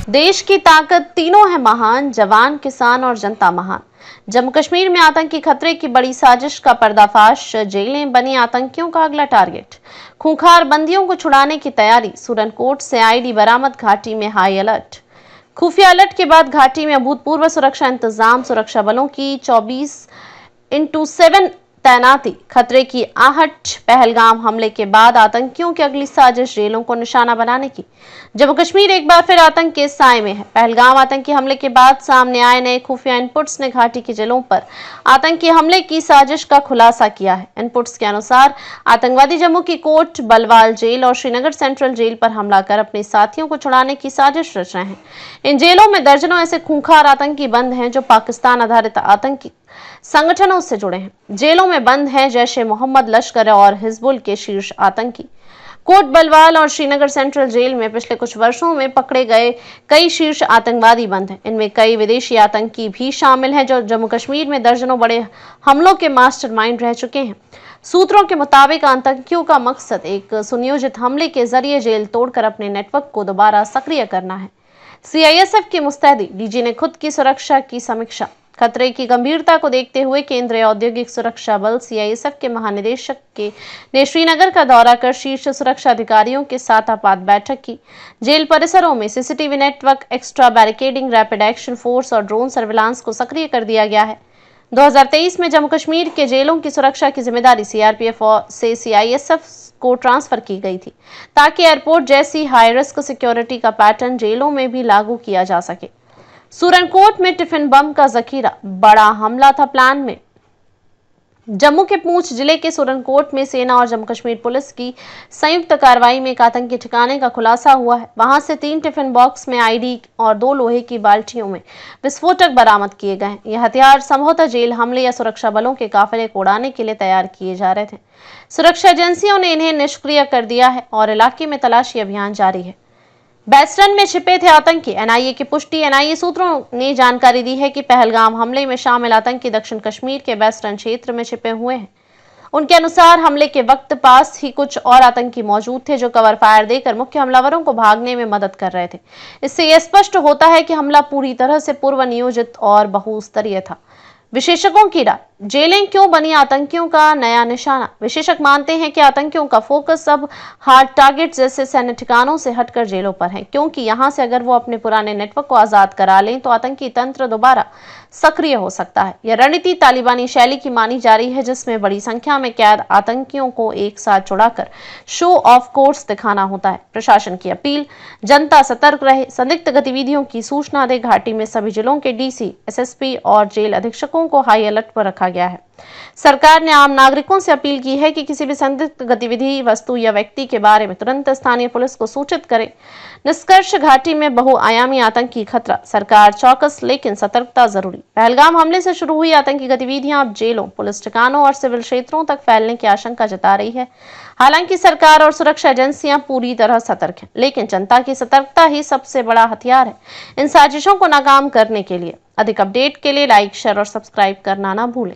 देश की ताकत तीनों है महान, जवान, किसान और जनता महान। जम्मू कश्मीर में आतंकी खतरे की बड़ी साजिश का पर्दाफाश, जेलें बनी आतंकियों का अगला टारगेट। खूंखार बंदियों को छुड़ाने की तैयारी, सुरनकोट से आईडी बरामद, घाटी में हाई अलर्ट। खुफिया अलर्ट के बाद घाटी में अभूतपूर्व सुरक्षा इंतजाम, सुरक्षा बलों की 24x7 तैनाती। खतरे की आहट, पहलगाम हमले के बाद आतंकियों की अगली साजिश, जेलों को निशाना बनाने की। जम्मू कश्मीर एक बार फिर आतंक के साए में है। पहलगाम आतंकी हमले के बाद सामने आए नए खुफिया इनपुट्स ने घाटी की जेलों पर आतंकी हमले की साजिश का खुलासा किया है। इनपुट्स के अनुसार आतंकवादी जम्मू की कोट बलवाल जेल और श्रीनगर सेंट्रल जेल पर हमला कर अपने साथियों को छुड़ाने की साजिश रच रहे हैं। इन जेलों में दर्जनों ऐसे खूंखार आतंकी बंद हैं जो पाकिस्तान आधारित आतंकी संगठनों से जुड़े हैं। जेलों में बंद हैं जैश-ए-मोहम्मद, लश्कर और हिजबुल के शीर्ष आतंकी। कोट बलवाल और श्रीनगर सेंट्रल जेल में पिछले कुछ वर्षों में पकड़े गए कई शीर्ष आतंकवादी बंद हैं। इनमें कई विदेशी आतंकी भी शामिल हैं जो जम्मू कश्मीर में दर्जनों बड़े हमलों के मास्टरमाइंड रह चुके हैं। सूत्रों के मुताबिक आतंकियों का मकसद एक सुनियोजित हमले के जरिए जेल तोड़कर अपने नेटवर्क को दोबारा सक्रिय करना है। सीआईएसएफ की मुस्तैदी, डीजी ने खुद की सुरक्षा की समीक्षा। खतरे की गंभीरता को देखते हुए केंद्रीय औद्योगिक सुरक्षा बल सीआईएसएफ के महानिदेशक ने श्रीनगर का दौरा कर शीर्ष सुरक्षा अधिकारियों के साथ आपात बैठक की। जेल परिसरों में CCTV network, extra barricading, rapid action force और ड्रोन सर्विलांस को सक्रिय कर दिया गया है। 2023 में जम्मू कश्मीर के जेलों की सुरक्षा की जिम्मेदारी सीआरपीएफ से सीआईएसएफ को ट्रांसफर की गई थी, ताकि एयरपोर्ट जैसी हाई रिस्क सिक्योरिटी का पैटर्न जेलों में भी लागू किया जा सके। सुरनकोट में टिफिन बम का जखीरा, बड़ा हमला था प्लान में। जम्मू के पूंछ जिले के सुरनकोट में सेना और जम्मू कश्मीर पुलिस की संयुक्त कार्रवाई में एक आतंकी ठिकाने का खुलासा हुआ है। वहां से 3 टिफिन बॉक्स में आईडी और 2 लोहे की बाल्टियों में विस्फोटक बरामद किए गए हैं। यह हथियार संभवतः जेल हमले या सुरक्षा बलों के काफिले को उड़ाने के लिए तैयार किए जा रहे थे। सुरक्षा एजेंसियों ने इन्हें निष्क्रिय कर दिया है और इलाके में तलाशी अभियान जारी है। बेस्टर्न में छिपे थे आतंकी, एनआईए की पुष्टि। एनआईए सूत्रों ने जानकारी दी है कि पहलगाम हमले में शामिल आतंकी दक्षिण कश्मीर के बेस्टर्न क्षेत्र में छिपे हुए हैं। उनके अनुसार हमले के वक्त पास ही कुछ और आतंकी मौजूद थे जो कवर फायर देकर मुख्य हमलावरों को भागने में मदद कर रहे थे। इससे यह स्पष्ट होता है कि हमला पूरी तरह से पूर्व नियोजित और बहुस्तरीय था। विशेषज्ञों की राय, जेलें क्यों बनी आतंकियों का नया निशाना? विशेषज्ञ मानते हैं कि आतंकियों का फोकस अब हार्ड टारगेट जैसे सैन्य ठिकानों से हटकर जेलों पर है, क्योंकि यहां से अगर वो अपने पुराने नेटवर्क को आजाद करा लें तो आतंकी तंत्र दोबारा सक्रिय हो सकता है। यह रणनीति तालिबानी शैली की मानी जा रही है, जिसमें बड़ी संख्या में कैद आतंकियों को एक साथ छुड़ाकर शो ऑफ कोर्स दिखाना होता है। प्रशासन की अपील, जनता सतर्क रहे, संदिग्ध गतिविधियों की सूचना दे। घाटी में सभी जिलों के डीसी, एसएसपी और जेल अधीक्षकों को हाई अलर्ट पर रखा गया है। सरकार ने आम नागरिकों से अपील की है कि किसी भी संदिग्ध गतिविधि, वस्तु या व्यक्ति के बारे में तुरंत स्थानीय पुलिस को सूचित करें। निष्कर्ष, घाटी में बहुआयामी आतंकी खतरा, सरकार चौकस लेकिन सतर्कता जरूरी। पहलगाम हमले से शुरू हुई आतंकी गतिविधियां अब जेलों, पुलिस ठिकानों और सिविल क्षेत्रों तक फैलने की आशंका जता रही है। हालांकि सरकार और सुरक्षा एजेंसियां पूरी तरह सतर्क हैं, लेकिन जनता की सतर्कता ही सबसे बड़ा हथियार है इन साजिशों को नाकाम करने के लिए। अधिक अपडेट के लिए लाइक, शेयर और सब्सक्राइब करना ना भूलें।